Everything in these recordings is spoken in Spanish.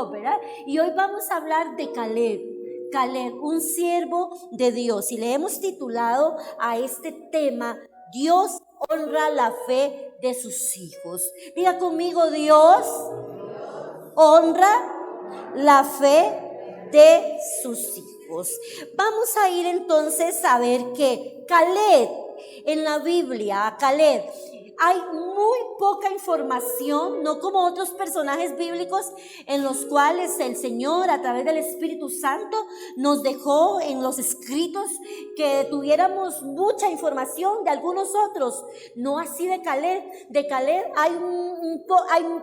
Dios, ¿verdad? Y hoy vamos a hablar de Caleb. Caleb, un siervo de Dios. Y le hemos titulado a este tema: Dios honra la fe de sus hijos. Diga conmigo: Dios honra la fe de sus hijos. Vamos a ir entonces a ver que Caleb, en la Biblia, Caleb, hay muy poca información, no como otros personajes bíblicos en los cuales el Señor a través del Espíritu Santo nos dejó en los escritos que tuviéramos mucha información de algunos otros. No así de Caleb. De Caleb hay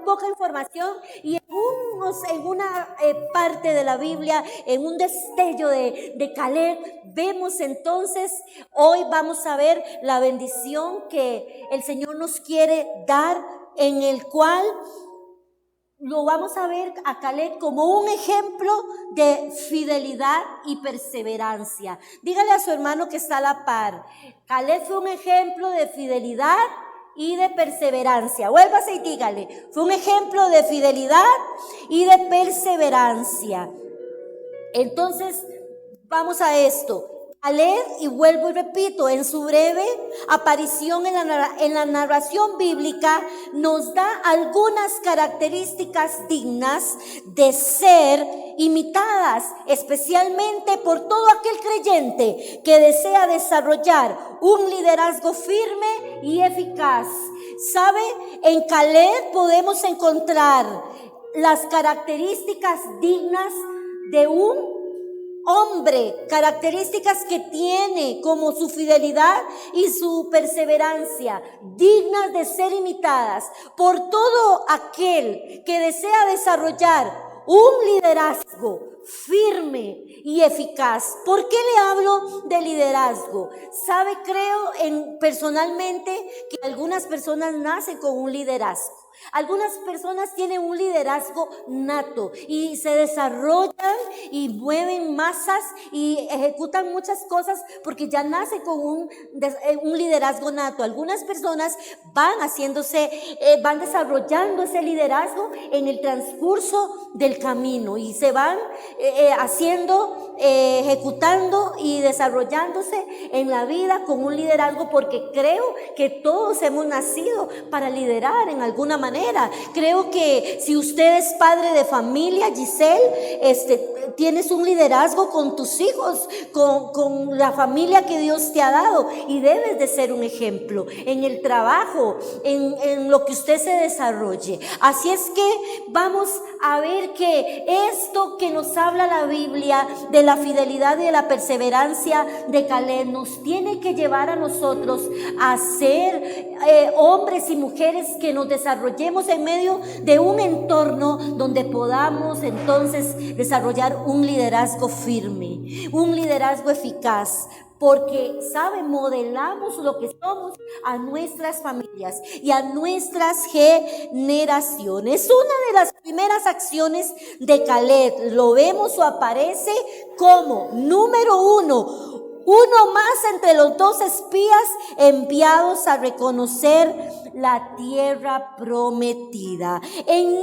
poca información, y en una parte de la Biblia, en un destello de Caleb, vemos entonces, hoy vamos a ver la bendición que el Señor nos quiere dar, en el cual lo vamos a ver a Caleb como un ejemplo de fidelidad y perseverancia. Dígale a su hermano que está a la par: Caleb fue un ejemplo de fidelidad y de perseverancia. Vuélvase y dígale: fue un ejemplo de fidelidad y de perseverancia. Entonces, vamos a esto. Caleb, y vuelvo y repito, en su breve aparición en la narración bíblica, nos da algunas características dignas de ser imitadas, especialmente por todo aquel creyente que desea desarrollar un liderazgo firme y eficaz. ¿Sabe? En Caleb podemos encontrar las características dignas de un hombre, características que tiene como su fidelidad y su perseverancia, dignas de ser imitadas por todo aquel que desea desarrollar un liderazgo firme y eficaz. ¿Por qué le hablo de liderazgo? Sabe, creo personalmente que algunas personas nacen con un liderazgo. Algunas personas tienen un liderazgo nato y se desarrollan y mueven masas y ejecutan muchas cosas porque ya nacen con un liderazgo nato. Algunas personas van desarrollando ese liderazgo en el transcurso del camino y se van ejecutando y desarrollándose en la vida con un liderazgo, porque creo que todos hemos nacido para liderar en alguna manera. Creo que si usted es padre de familia, Giselle, tienes un liderazgo con tus hijos, con la familia que Dios te ha dado, y debes de ser un ejemplo en el trabajo, en lo que usted se desarrolle. Así es que vamos a ver que esto que nos habla la Biblia de la fidelidad y de la perseverancia de Caleb nos tiene que llevar a nosotros a ser hombres y mujeres que nos desarrollemos en medio de un entorno donde podamos entonces desarrollar un liderazgo firme, un liderazgo eficaz. Porque, ¿sabe? Modelamos lo que somos a nuestras familias y a nuestras generaciones. Una de las primeras acciones de Caleb, lo vemos o aparece como número uno más entre los 2 espías enviados a reconocer la tierra prometida. En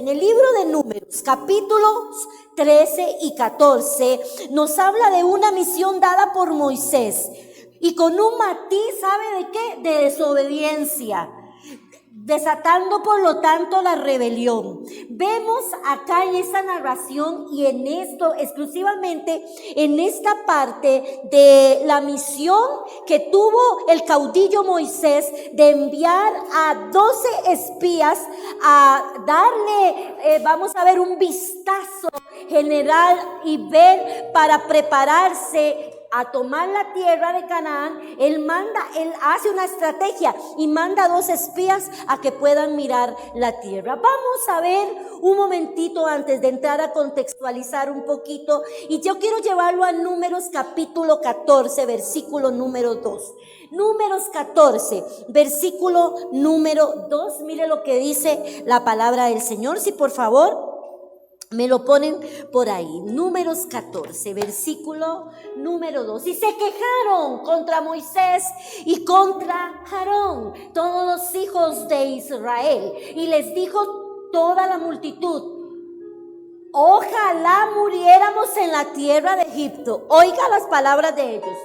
el libro de Números, capítulos 13 y 14, nos habla de una misión dada por Moisés, y con un matiz, ¿sabe de qué? De desobediencia, desatando por lo tanto la rebelión. Vemos acá en esta narración y en esto, exclusivamente en esta parte de la misión que tuvo el caudillo Moisés de enviar a 12 espías a darle, vamos a ver, un vistazo general y ver para prepararse a tomar la tierra de Canaán. Él hace una estrategia y manda 2 espías a que puedan mirar la tierra. Vamos a ver un momentito antes de entrar a contextualizar un poquito, y yo quiero llevarlo a Números capítulo 14, versículo número 2. Números 14, versículo número 2. Mire lo que dice la palabra del Señor, si por favor me lo ponen por ahí. Números 14, versículo número 2. Y se quejaron contra Moisés y contra Aarón, todos los hijos de Israel. Y les dijo toda la multitud: Ojalá muriéramos en la tierra de Egipto. Oiga las palabras de ellos.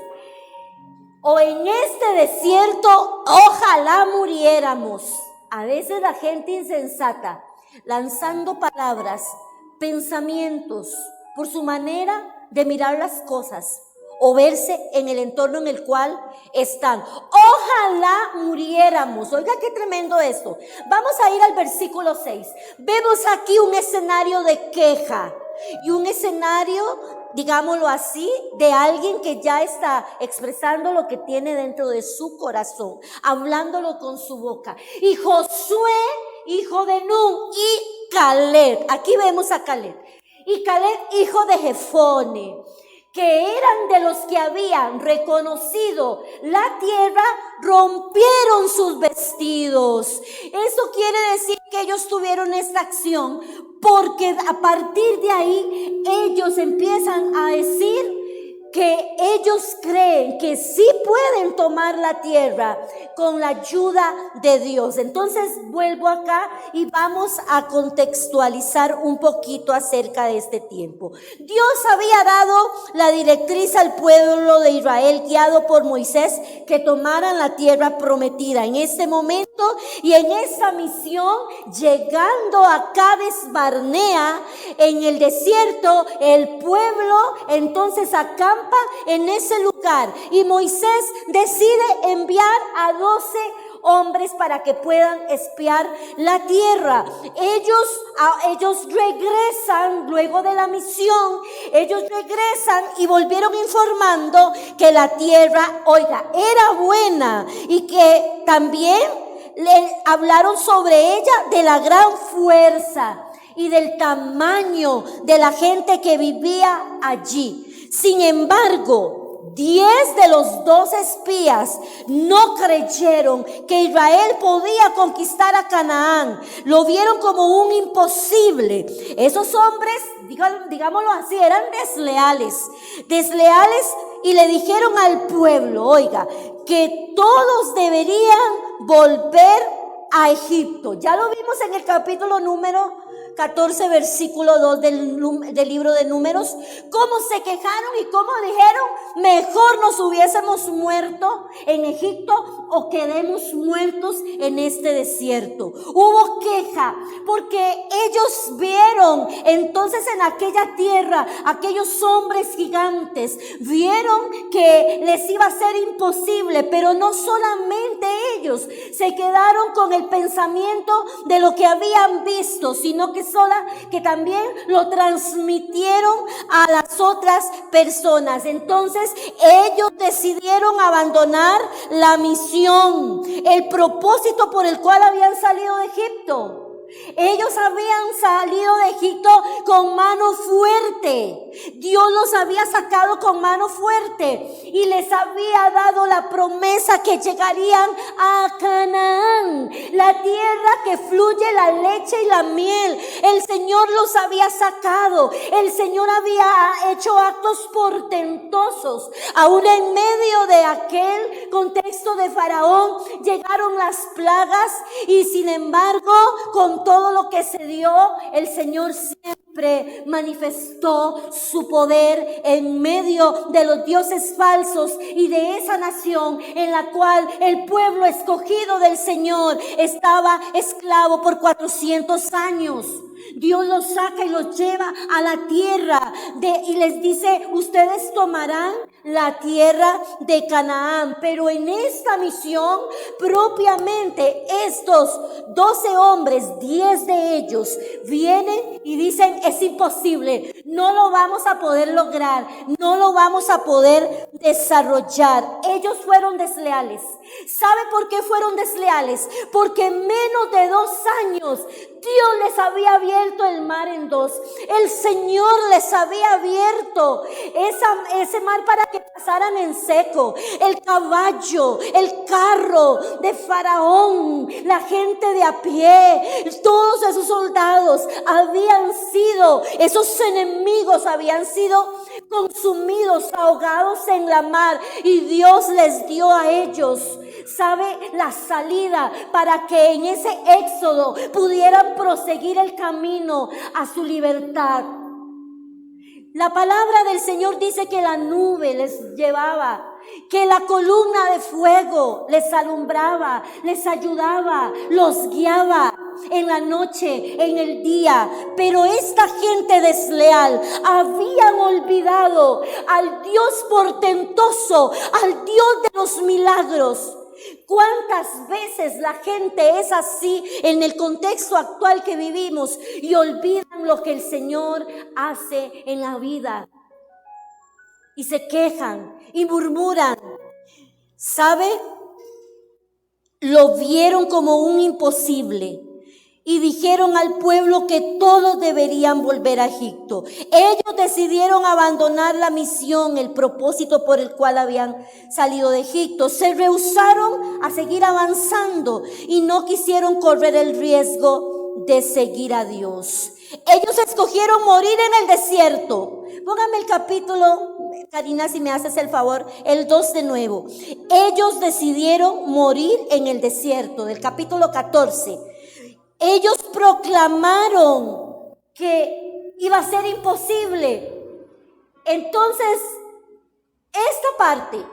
O en este desierto, ojalá muriéramos. A veces la gente insensata, lanzando palabras, pensamientos, por su manera de mirar las cosas o verse en el entorno en el cual están. Ojalá muriéramos. Oiga qué tremendo esto. Vamos a ir al versículo 6. Vemos aquí un escenario de queja y un escenario, digámoslo así, de alguien que ya está expresando lo que tiene dentro de su corazón, hablándolo con su boca. Y Josué, hijo de Nun, y Caleb, aquí vemos a Caleb, y Caleb, hijo de Jefone, que eran de los que habían reconocido la tierra, rompieron sus vestidos. Eso quiere decir que ellos tuvieron esta acción, porque a partir de ahí ellos empiezan a decir que ellos creen que sí pueden tomar la tierra con la ayuda de Dios. Entonces vuelvo acá y vamos a contextualizar un poquito acerca de este tiempo. Dios había dado la directriz al pueblo de Israel, guiado por Moisés, que tomaran la tierra prometida. En este momento y en esta misión, llegando a Cades Barnea, en el desierto, el pueblo entonces acampa en ese lugar, y Moisés decide enviar a 12 hombres para que puedan espiar la tierra. Ellos regresan luego de la misión, ellos regresan y volvieron informando que la tierra, oiga, era buena, y que también le hablaron sobre ella de la gran fuerza y del tamaño de la gente que vivía allí. Sin embargo, 10 de los 12 espías no creyeron que Israel podía conquistar a Canaán. Lo vieron como un imposible. Esos hombres, digámoslo así, eran desleales, y le dijeron al pueblo, oiga, que todos deberían volver a Egipto. Ya lo vimos en el capítulo número 14, versículo 2 del libro de Números, cómo se quejaron y cómo dijeron, mejor nos hubiésemos muerto en Egipto o quedemos muertos en este desierto. Hubo queja porque ellos vieron entonces en aquella tierra, aquellos hombres gigantes, vieron que les iba a ser imposible, pero no solamente ellos se quedaron con el pensamiento de lo que habían visto, sino que también lo transmitieron a las otras personas. Entonces ellos decidieron abandonar la misión, el propósito por el cual habían salido de Egipto. Ellos habían salido de Egipto con mano fuerte. Dios los había sacado con mano fuerte y les había dado la promesa que llegarían a Canaán, la tierra que fluye la leche y la miel. El Señor los había sacado. El Señor había hecho actos portentosos. Aún en medio de aquel contexto de Faraón llegaron las plagas, y sin embargo, con todo lo que se dio, el Señor siempre manifestó su poder en medio de los dioses falsos y de esa nación en la cual el pueblo escogido del Señor estaba esclavo por 400 años. Dios los saca y los lleva a la tierra y les dice, ustedes tomarán la tierra de Canaán. Pero en esta misión, propiamente estos 12 hombres, 10 de ellos vienen y dicen, es imposible, no lo vamos a poder lograr, no lo vamos a poder desarrollar. Ellos fueron desleales. ¿Sabe por qué fueron desleales? Porque en menos de 2 años Dios les había abierto el mar en 2. El Señor les había abierto ese mar para que pasaran en seco. El caballo, el carro de Faraón, la gente de a pie, todos esos soldados esos enemigos habían sido consumidos, ahogados en la mar, y Dios les dio a ellos sabe la salida para que en ese éxodo pudieran proseguir el camino a su libertad. La palabra del Señor dice que la nube les llevaba, que la columna de fuego les alumbraba, les ayudaba, los guiaba en la noche, en el día. Pero esta gente desleal habían olvidado al Dios portentoso, al Dios de los milagros. ¿Cuántas veces la gente es así en el contexto actual que vivimos y olvidan lo que el Señor hace en la vida? Y se quejan y murmuran. ¿Sabe? Lo vieron como un imposible. Y dijeron al pueblo que todos deberían volver a Egipto. Ellos decidieron abandonar la misión, el propósito por el cual habían salido de Egipto. Se rehusaron a seguir avanzando y no quisieron correr el riesgo de seguir a Dios. Ellos escogieron morir en el desierto. Póngame el capítulo, Karina, si me haces el favor, el 2 de nuevo. Ellos decidieron morir en el desierto, del capítulo 14. Ellos proclamaron que iba a ser imposible. Entonces, esta parte,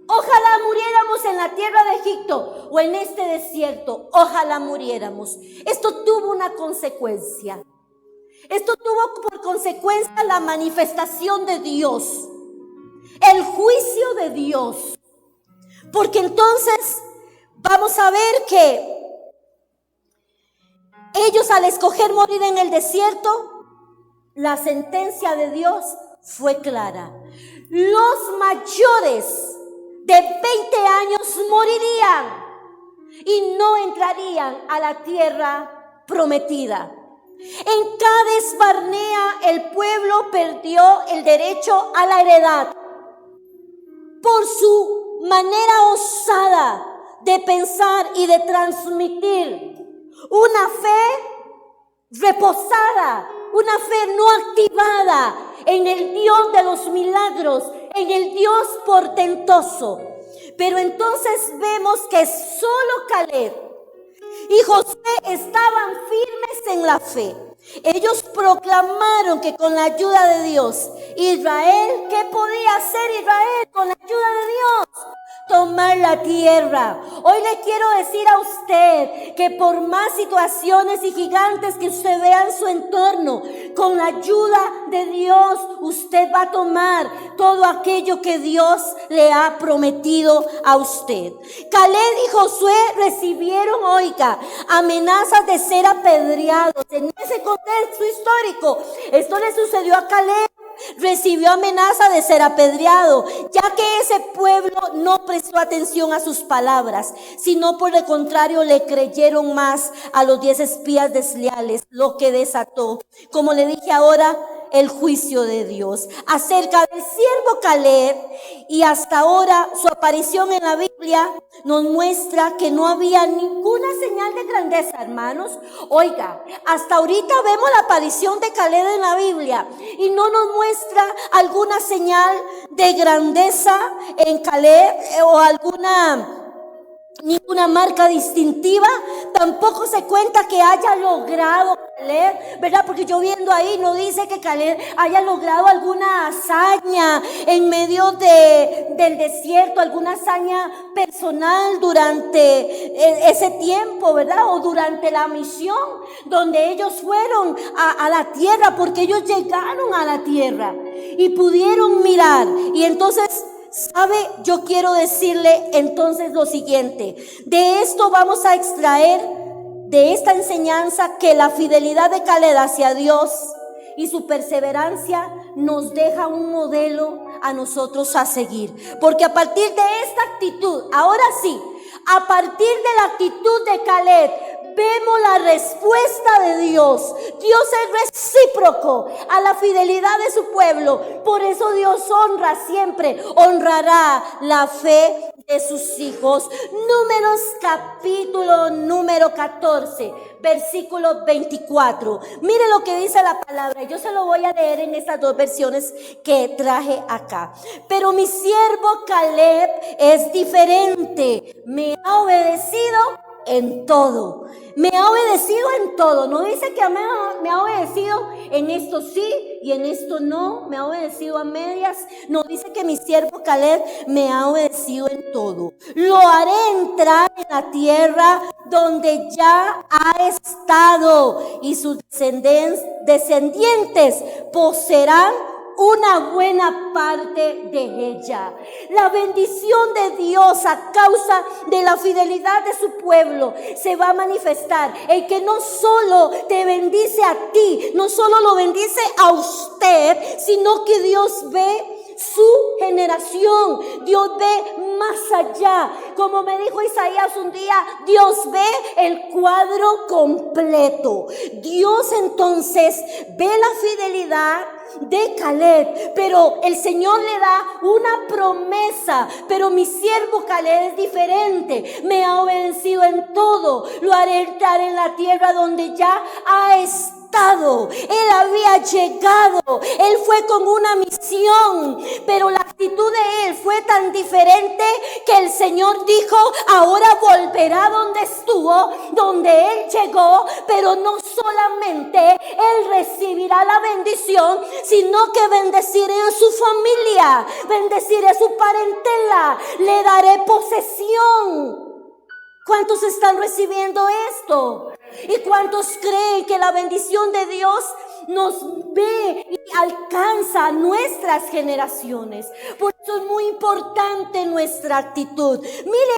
ojalá muriéramos en la tierra de Egipto o en este desierto, ojalá muriéramos. Esto tuvo una consecuencia. Esto tuvo por consecuencia la manifestación de Dios, el juicio de Dios. Porque entonces vamos a ver que ellos, al escoger morir en el desierto, la sentencia de Dios fue clara. Los mayores de 20 años morirían y no entrarían a la tierra prometida. En Cades Barnea el pueblo perdió el derecho a la heredad por su manera osada de pensar y de transmitir una fe reposada, una fe no activada en el Dios de los milagros, en el Dios portentoso. Pero entonces vemos que solo Caleb y Josué estaban firmes en la fe. Ellos proclamaron que con la ayuda de Dios, Israel, ¿qué podía hacer Israel con la ayuda de Dios? Tomar la tierra. Hoy le quiero decir a usted que por más situaciones y gigantes que usted vea en su entorno, con la ayuda de Dios, usted va a tomar todo aquello que Dios le ha prometido a usted. Caleb y Josué recibieron, oiga, amenazas de ser apedreados. En ese contexto histórico, esto le sucedió a Caleb. Recibió amenaza de ser apedreado, ya que ese pueblo no prestó atención a sus palabras, sino por el contrario le creyeron más a los 10 espías desleales, lo que desató, como le dije ahora, el juicio de Dios. Acerca del siervo Caleb, y hasta ahora su aparición en la Biblia nos muestra que no había ninguna señal de grandeza, hermanos. Oiga, hasta ahorita vemos la aparición de Caleb en la Biblia y no nos muestra alguna señal de grandeza en Caleb o ninguna marca distintiva. Tampoco se cuenta que haya logrado Caleb, ¿verdad? Porque yo viendo ahí no dice que Caleb haya logrado alguna hazaña en medio del desierto, alguna hazaña personal durante ese tiempo, ¿verdad? O durante la misión donde ellos fueron a la tierra, porque ellos llegaron a la tierra y pudieron mirar. Y entonces, ¿sabe? Yo quiero decirle entonces lo siguiente. De esto vamos a extraer, de esta enseñanza, que la fidelidad de Caleb hacia Dios y su perseverancia nos deja un modelo a nosotros a seguir. Porque a partir de esta actitud, ahora sí, a partir de la actitud de Caleb, vemos la respuesta de Dios. Dios es recíproco a la fidelidad de su pueblo. Por eso Dios honra siempre, honrará la fe de sus hijos. Números capítulo número 14, versículo 24. Mire lo que dice la palabra. Yo se lo voy a leer en estas dos versiones que traje acá. Pero mi siervo Caleb es diferente. Me ha obedecido en todo. Me ha obedecido en todo. No dice que me ha obedecido en esto sí y en esto no. Me ha obedecido a medias. No, dice que mi siervo Caleb me ha obedecido en todo. Lo haré entrar en la tierra donde ya ha estado, y sus descendientes poseerán una buena parte de ella. La bendición de Dios a causa de la fidelidad de su pueblo se va a manifestar. El que no solo te bendice a ti, no solo lo bendice a usted, sino que Dios ve su generación. Dios ve más allá. Como me dijo Isaías un día, Dios ve el cuadro completo. Dios entonces ve la fidelidad de Caleb, pero el Señor le da una promesa. Pero mi siervo Caleb es diferente. Me ha obedecido en todo. Lo haré entrar en la tierra donde ya ha estado. Él había llegado, él fue con una misión, pero la actitud de él fue tan diferente que el Señor dijo: ahora volverá donde estuvo, donde él llegó, pero no solamente él recibirá la bendición, sino que bendeciré a su familia, bendeciré a su parentela, le daré posesión. ¿Cuántos están recibiendo esto? ¿Y cuántos creen que la bendición de Dios nos ve y alcanza nuestras generaciones? Por eso es muy importante nuestra actitud. Mire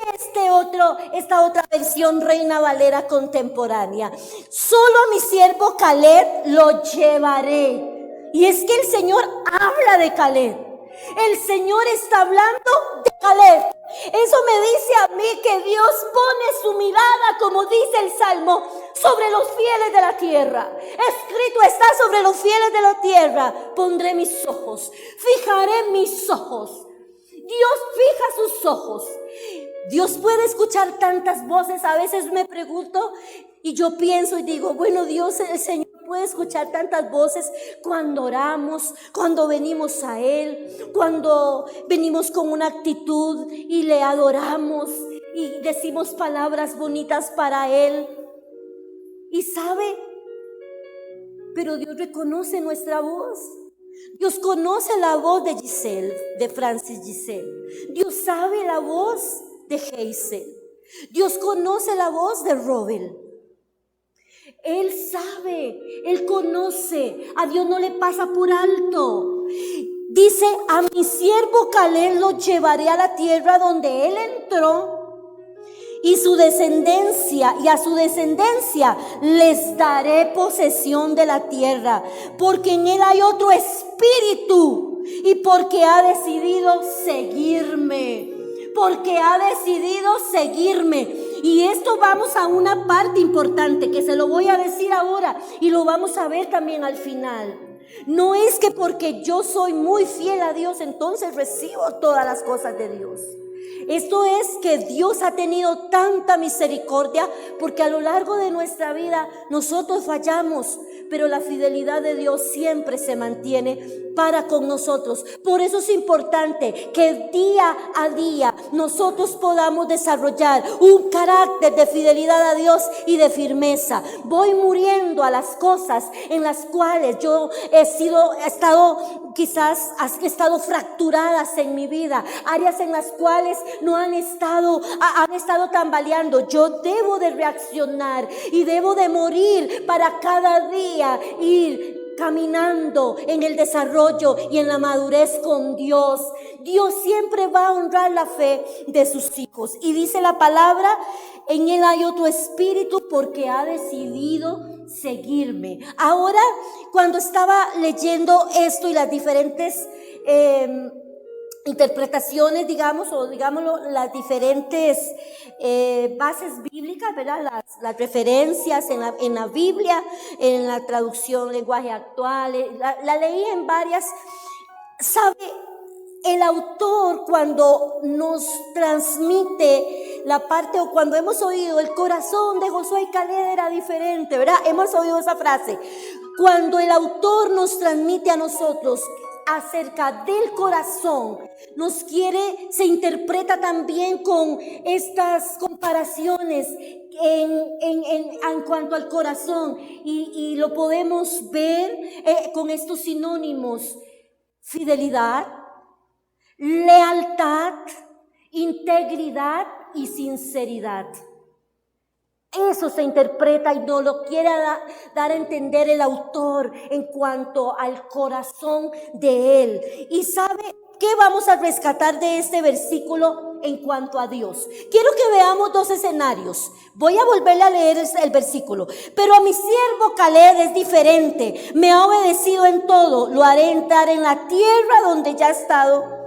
esta otra versión, Reina Valera contemporánea. Solo a mi siervo Caleb lo llevaré. Y es que el Señor habla de Caleb. El Señor está hablando de Caleb. Eso me dice a mí que Dios pone su mirada, como dice el Salmo, sobre los fieles de la tierra. Escrito está: sobre los fieles de la tierra pondré mis ojos, fijaré mis ojos. Dios fija sus ojos. Dios puede escuchar tantas voces. A veces me pregunto y yo pienso y digo: bueno, Dios, el Señor puede escuchar tantas voces cuando oramos, cuando venimos a Él, cuando venimos con una actitud y le adoramos y decimos palabras bonitas para Él. Y sabe, pero Dios reconoce nuestra voz. Dios conoce la voz de Giselle, de Francis Giselle. Dios sabe la voz de Hazel. Dios conoce la voz de Robin. Él sabe, Él conoce. A Dios no le pasa por alto. Dice: a mi siervo Caleb lo llevaré a la tierra donde él entró, y a su descendencia les daré posesión de la tierra, porque en él hay otro espíritu y porque ha decidido seguirme. Porque ha decidido seguirme. Y esto vamos a una parte importante que se lo voy a decir ahora y lo vamos a ver también al final. No es que porque yo soy muy fiel a Dios, entonces recibo todas las cosas de Dios. Esto es que Dios ha tenido tanta misericordia, porque a lo largo de nuestra vida nosotros fallamos, pero la fidelidad de Dios siempre se mantiene para con nosotros. Por eso es importante que día a día nosotros podamos desarrollar un carácter de fidelidad a Dios y de firmeza. Voy muriendo a las cosas en las cuales yo he estado fracturadas en mi vida, áreas en las cuales no han estado tambaleando. Yo debo de reaccionar y debo de morir para cada día ir caminando en el desarrollo y en la madurez con Dios. Dios siempre va a honrar la fe de sus hijos. Y dice la palabra: en él hay otro espíritu porque ha decidido seguirme. Ahora, cuando estaba leyendo esto y las diferentes interpretaciones, digámoslo, las diferentes bases bíblicas, ¿verdad? Las referencias en la Biblia, en la traducción lenguaje actual, la leí en varias. ¿Sabe? el autor, cuando nos transmite la parte, o cuando hemos oído el corazón de Josué y Caleb era diferente, ¿verdad? Hemos oído esa frase. Cuando el autor nos transmite a nosotros acerca del corazón, se interpreta también con estas comparaciones en cuanto al corazón, y lo podemos ver con estos sinónimos: fidelidad, lealtad, integridad y sinceridad. Eso se interpreta y nos lo quiere dar a entender el autor en cuanto al corazón de él. ¿Y sabe qué vamos a rescatar de este versículo en cuanto a Dios? Quiero que veamos dos escenarios. Voy a volverle a leer el versículo. Pero a mi siervo Caleb es diferente. Me ha obedecido en todo. Lo haré entrar en la tierra donde ya ha estado,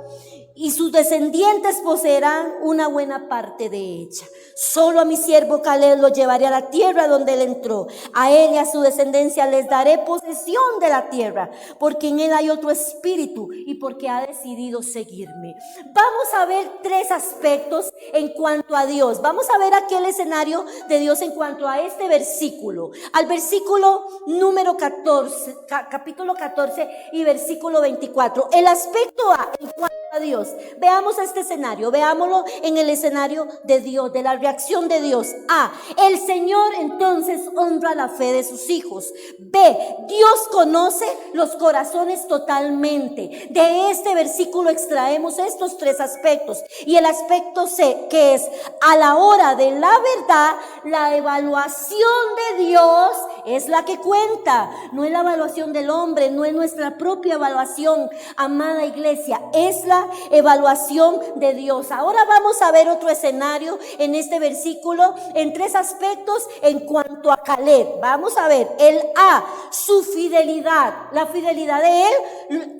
y sus descendientes poseerán una buena parte de ella. Solo a mi siervo Caleb lo llevaré a la tierra donde él entró. A él y a su descendencia les daré posesión de la tierra, porque en él hay otro espíritu y porque ha decidido seguirme. Vamos a ver tres aspectos en cuanto a Dios. Vamos a ver aquel escenario de Dios en cuanto a este versículo. Al versículo número 14, capítulo 14 y versículo 24. El aspecto A en cuanto a Dios. Veamos este escenario, veámoslo en el escenario de Dios, de la reacción de Dios. A, el Señor entonces honra la fe de sus hijos. B, Dios conoce los corazones totalmente. De este versículo extraemos estos tres aspectos. Y el aspecto C, que es: a la hora de la verdad, la evaluación de Dios es la que cuenta. No es la evaluación del hombre, no es nuestra propia evaluación, amada iglesia, es la evaluación de Dios. Ahora vamos a ver otro escenario en este versículo en tres aspectos en cuanto a Caleb. Vamos a ver el A, su fidelidad. La fidelidad de él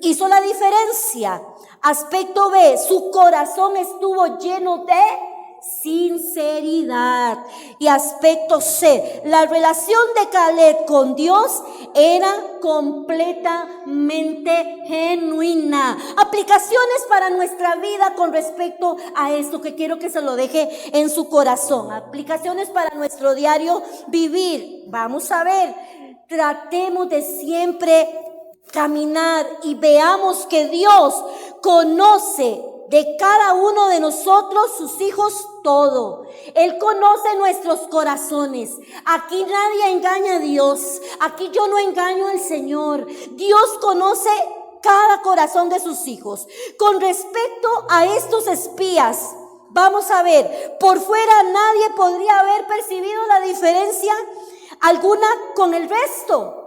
hizo la diferencia. Aspecto B, su corazón estuvo lleno de sinceridad. Y aspecto C, la relación de Caleb con Dios era completamente genuina. Aplicaciones para nuestra vida con respecto a esto, que quiero que se lo deje en su corazón. Aplicaciones para nuestro diario vivir. Vamos a ver, tratemos de siempre caminar y veamos que Dios conoce de cada uno de nosotros, sus hijos, todo. Él conoce nuestros corazones. Aquí nadie engaña a Dios. Aquí yo no engaño al Señor. Dios conoce cada corazón de sus hijos. Con respecto a estos espías, vamos a ver, por fuera nadie podría haber percibido la diferencia alguna con el resto.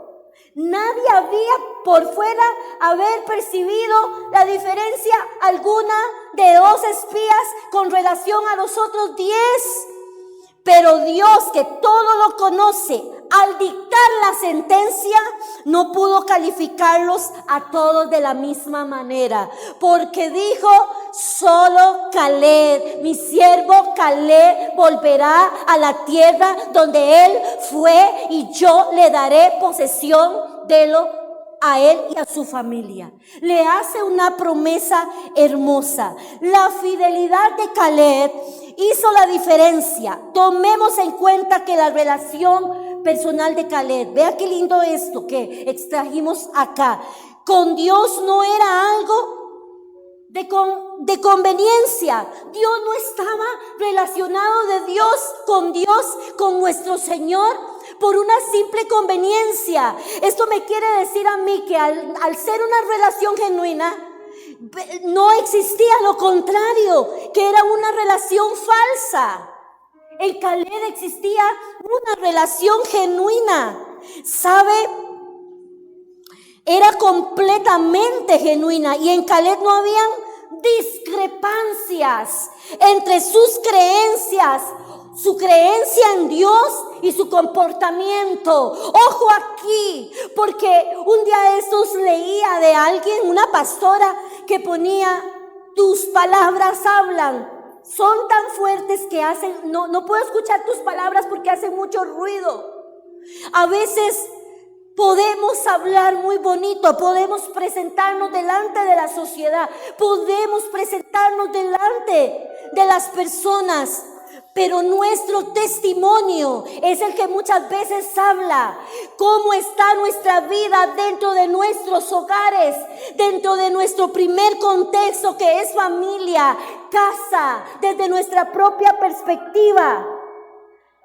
Nadie había por fuera haber percibido la diferencia alguna de dos espías con relación a los otros 10. Pero Dios, que todo lo conoce, al dictar la sentencia, no pudo calificarlos a todos de la misma manera, porque dijo: solo Caleb, mi siervo Caleb, volverá a la tierra donde él fue, y yo le daré posesión de lo a él y a su familia. Le hace una promesa hermosa. La fidelidad de Caleb hizo la diferencia. Tomemos en cuenta que la relación personal de Caleb, vea qué lindo esto que extrajimos acá, con Dios no era algo de conveniencia. Dios no estaba relacionado con Dios, con nuestro Señor, por una simple conveniencia. Esto me quiere decir a mí que al ser una relación genuina, no existía lo contrario, que era una relación falsa. En Caleb existía una relación genuina. ¿Sabe? Era completamente genuina, y en Caleb no habían discrepancias entre sus creencias, su creencia en Dios y su comportamiento. Ojo aquí, porque un día de estos leía de alguien, una pastora, que ponía: tus palabras hablan, son tan fuertes que no puedo escuchar tus palabras porque hacen mucho ruido. A veces Podemos hablar muy bonito, podemos presentarnos delante de la sociedad, podemos presentarnos delante de las personas, pero nuestro testimonio es el que muchas veces habla. ¿Cómo está nuestra vida dentro de nuestros hogares, dentro de nuestro primer contexto que es familia, casa, desde nuestra propia perspectiva?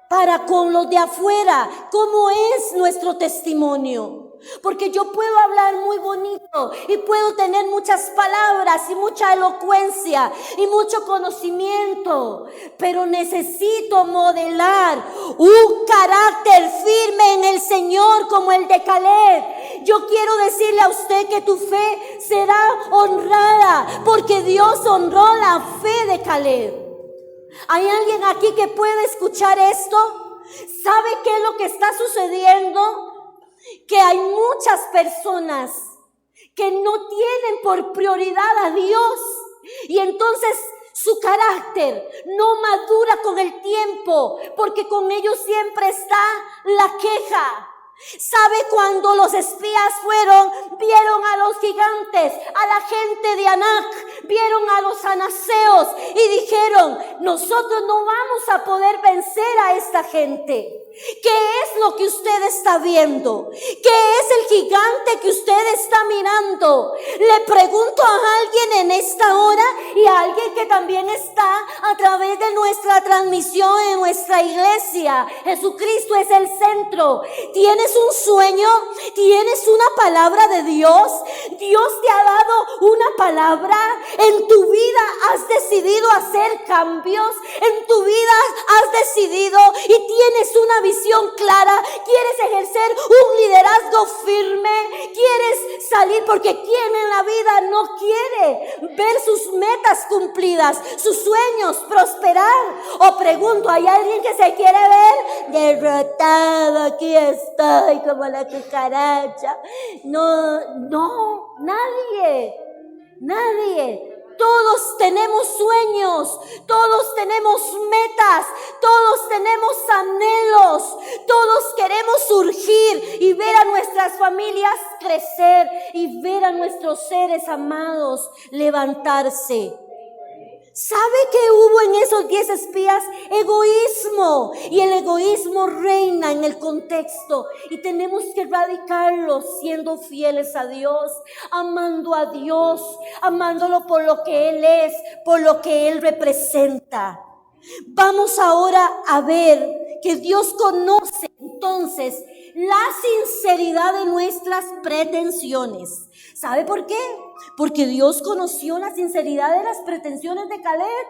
Para con los de afuera, ¿cómo es nuestro testimonio? Porque yo puedo hablar muy bonito y puedo tener muchas palabras y mucha elocuencia y mucho conocimiento, pero necesito modelar un carácter firme en el Señor como el de Caleb. Yo quiero decirle a usted que tu fe será honrada porque Dios honró la fe de Caleb. ¿Hay alguien aquí que puede escuchar esto? ¿Sabe qué es lo que está sucediendo? Que hay muchas personas que no tienen por prioridad a Dios y entonces su carácter no madura con el tiempo porque con ellos siempre está la queja. ¿Sabe cuando los espías vieron a los gigantes, a la gente de Anac, vieron a los anaseos y dijeron, nosotros no vamos a poder vencer a esta gente? ¿Qué es lo que usted está viendo? ¿Qué es el gigante que usted está mirando? Le pregunto a alguien en esta hora y a alguien que también está a través de nuestra transmisión en nuestra iglesia. Jesucristo es el centro. ¿Tienes un sueño? ¿Tienes una palabra de Dios? ¿Dios te ha dado una palabra? ¿En tu vida has decidido hacer cambios? ¿En tu vida has decidido y tienes una visión clara? ¿Quieres ejercer un liderazgo firme? ¿Quieres salir? Porque ¿quién en la vida no quiere ver sus metas cumplidas, sus sueños prosperar? O pregunto, ¿hay alguien que se quiere ver derrotado? Aquí estoy como la cucaracha. No, nadie. Todos tenemos sueños, todos tenemos metas, todos tenemos anhelos, todos queremos surgir y ver a nuestras familias crecer y ver a nuestros seres amados levantarse. ¿Sabe qué hubo en esos 10 espías? Egoísmo. Y el egoísmo reina en el contexto. Y tenemos que erradicarlo siendo fieles a Dios, amando a Dios, amándolo por lo que Él es, por lo que Él representa. Vamos ahora a ver que Dios conoce entonces la sinceridad de nuestras pretensiones. ¿Sabe por qué? Porque Dios conoció la sinceridad de las pretensiones de Caleb.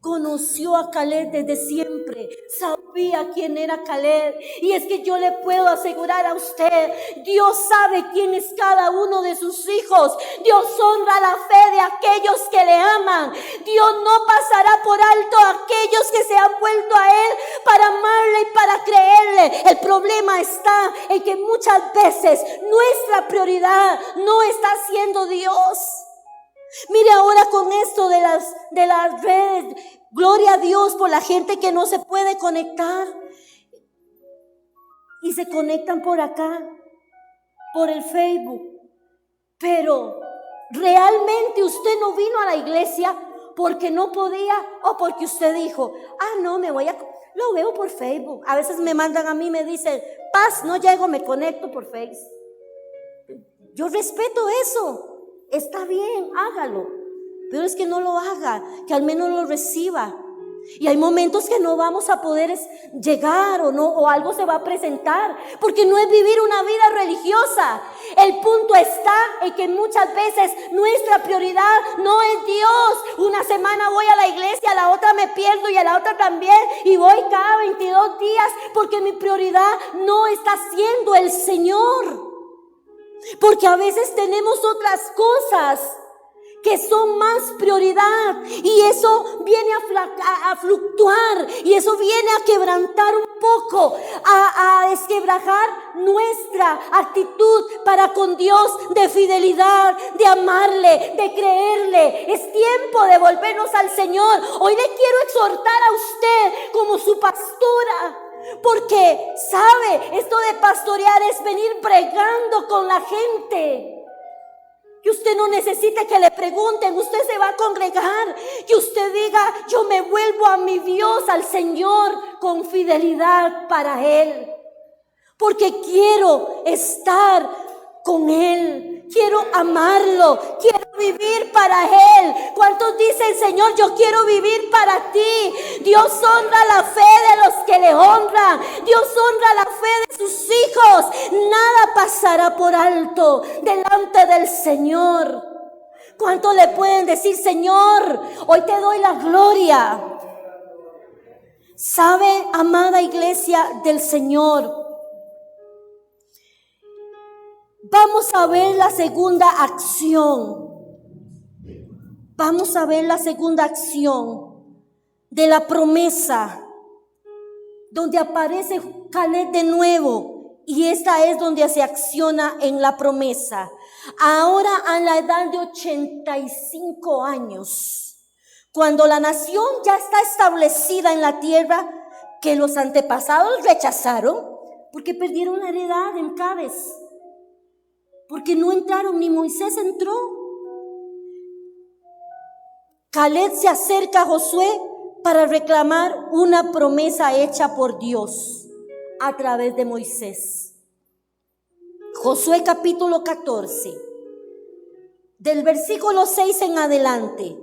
Conoció a Caleb desde siempre, sabía quién era Caleb. Y es que yo le puedo asegurar a usted, Dios sabe quién es cada uno de sus hijos. Dios honra la fe de aquellos que le aman. Dios no pasará por alto a aquellos que se han vuelto a Él para amarle y para creerle. El problema está en que muchas veces nuestra prioridad no está siendo Dios. Mire ahora con esto de las redes, gloria a Dios por la gente que no se puede conectar y se conectan por acá, por el Facebook, pero realmente usted no vino a la iglesia porque no podía o porque usted dijo, no, lo veo por Facebook. A veces me mandan a mí, me dicen, Paz, no llego, me conecto por Facebook. Yo respeto eso. Está bien, hágalo, pero es que no lo haga, que al menos lo reciba. Y hay momentos que no vamos a poder llegar o algo se va a presentar, porque no es vivir una vida religiosa. El punto está en que muchas veces nuestra prioridad no es Dios. Una semana voy a la iglesia, a la otra me pierdo y a la otra también, y voy cada 22 días porque mi prioridad no está siendo el Señor. Porque a veces tenemos otras cosas que son más prioridad y eso viene a fluctuar y eso viene a quebrantar un poco, a desquebrajar nuestra actitud para con Dios de fidelidad, de amarle, de creerle. Es tiempo de volvernos al Señor. Hoy le quiero exhortar a usted como su pastora. Porque, ¿sabe? Esto de pastorear es venir bregando con la gente. Que usted no necesite que le pregunten, usted se va a congregar. Que usted diga, yo me vuelvo a mi Dios, al Señor, con fidelidad para Él. Porque quiero estar con Él, quiero amarlo, quiero vivir para Él. ¿Cuántos dicen, Señor, yo quiero vivir para ti? Dios honra la fe de los que le honran. Dios honra la fe de sus hijos. Nada pasará por alto delante del Señor. ¿Cuántos le pueden decir, Señor, hoy te doy la gloria? ¿Sabe, amada iglesia del Señor? Vamos a ver la segunda acción. Vamos a ver la segunda acción de la promesa, donde aparece Caleb de nuevo, y esta es donde se acciona en la promesa. Ahora a la edad de 85 años, cuando la nación ya está establecida en la tierra que los antepasados rechazaron, porque perdieron la heredad en Cades. Porque no entraron, ni Moisés entró. Caleb se acerca a Josué para reclamar una promesa hecha por Dios a través de Moisés. Josué capítulo 14, del versículo 6 en adelante.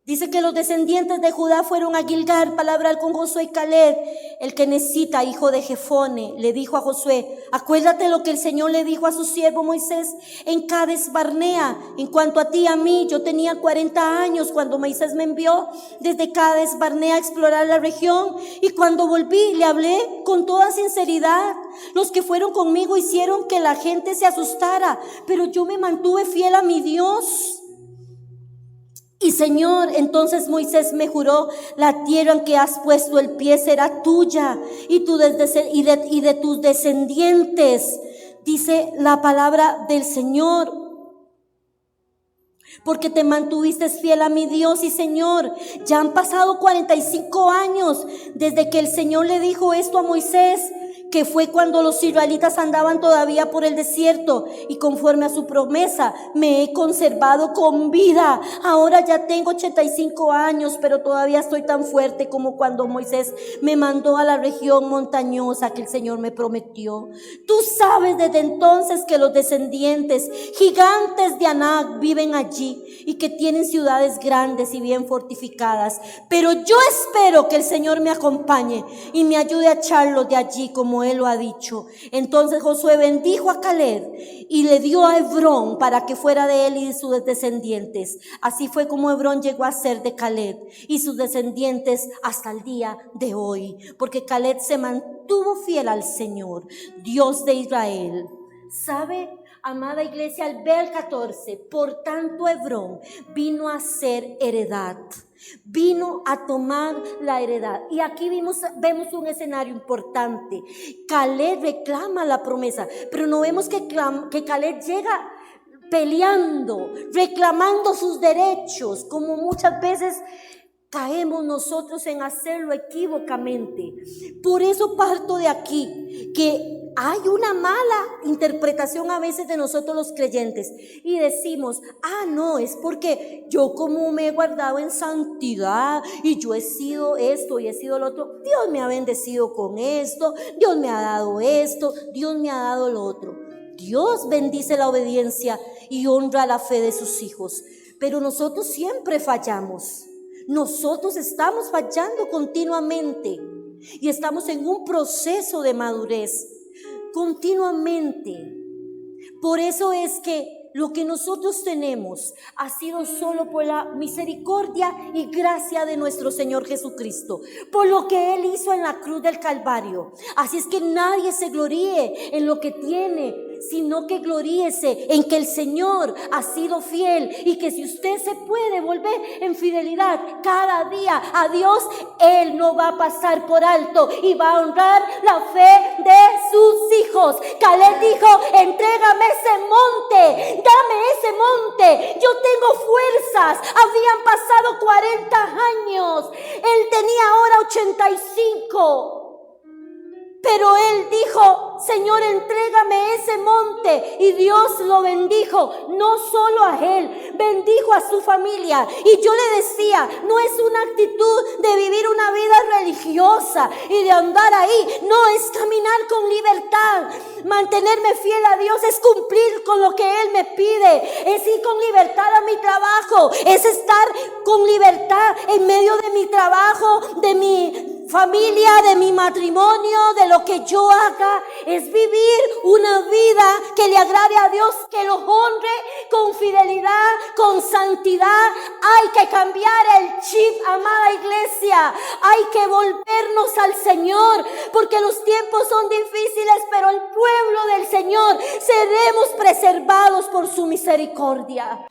Dice que los descendientes de Judá fueron a Gilgal para hablar con Josué y Caleb. El que necesita, hijo de Jefone, le dijo a Josué, acuérdate lo que el Señor le dijo a su siervo Moisés en Cades Barnea. En cuanto a ti y a mí, yo tenía 40 años cuando Moisés me envió desde Cades Barnea a explorar la región. Y cuando volví, le hablé con toda sinceridad. Los que fueron conmigo hicieron que la gente se asustara, pero yo me mantuve fiel a mi Dios. Y Señor, entonces Moisés me juró, la tierra en que has puesto el pie será tuya y de tus descendientes, dice la palabra del Señor. Porque te mantuviste fiel a mi Dios. Y Señor, ya han pasado 45 años desde que el Señor le dijo esto a Moisés, que fue cuando los israelitas andaban todavía por el desierto, y conforme a su promesa me he conservado con vida. Ahora ya tengo 85 años, pero todavía estoy tan fuerte como cuando Moisés me mandó a la región montañosa que el Señor me prometió. Tú sabes desde entonces que los descendientes gigantes de Anac viven allí y que tienen ciudades grandes y bien fortificadas, pero yo espero que el Señor me acompañe y me ayude a echarlos de allí como Él lo ha dicho. Entonces Josué bendijo a Caleb y le dio a Hebrón para que fuera de él y de sus descendientes. Así fue como Hebrón llegó a ser de Caleb y sus descendientes hasta el día de hoy, porque Caleb se mantuvo fiel al Señor, Dios de Israel. ¿Sabe, amada iglesia? Al ver 14, por tanto Hebrón vino a ser heredad. Vino a tomar la heredad. Y aquí vemos un escenario importante. Caleb reclama la promesa, pero no vemos que Caleb llega peleando, reclamando sus derechos, como muchas veces caemos nosotros en hacerlo equívocamente. Por eso parto de aquí, que hay una mala interpretación a veces de nosotros los creyentes y decimos, no, es porque yo como me he guardado en santidad y yo he sido esto y he sido lo otro, Dios me ha bendecido con esto, Dios me ha dado esto, Dios me ha dado lo otro. Dios bendice la obediencia y honra la fe de sus hijos, pero nosotros siempre fallamos. Nosotros estamos fallando continuamente y estamos en un proceso de madurez continuamente. Por eso es que lo que nosotros tenemos ha sido solo por la misericordia y gracia de nuestro Señor Jesucristo, por lo que Él hizo en la cruz del Calvario. Así es que nadie se gloríe en lo que tiene, sino que gloríese en que el Señor ha sido fiel y que si usted se puede volver en fidelidad cada día a Dios, Él no va a pasar por alto y va a honrar la fe de sus hijos. Caleb dijo, entrégame ese monte, dame ese monte, yo tengo fuerzas. Habían pasado 40 años, él tenía ahora 85. Pero él dijo, Señor, entrégame ese monte. Y Dios lo bendijo, no solo a él, bendijo a su familia. Y yo le decía, no es una actitud de vivir una vida religiosa y de andar ahí. No, es caminar con libertad. Mantenerme fiel a Dios es cumplir con lo que Él me pide. Es ir con libertad a mi trabajo. Es estar con libertad en medio de mi trabajo, de mi familia, de mi matrimonio, de lo que yo haga. Es vivir una vida que le agrade a Dios, que lo honre con fidelidad, con santidad. Hay que cambiar el chip, amada iglesia. Hay que volvernos al Señor, porque los tiempos son difíciles, pero el pueblo del Señor seremos preservados por su misericordia.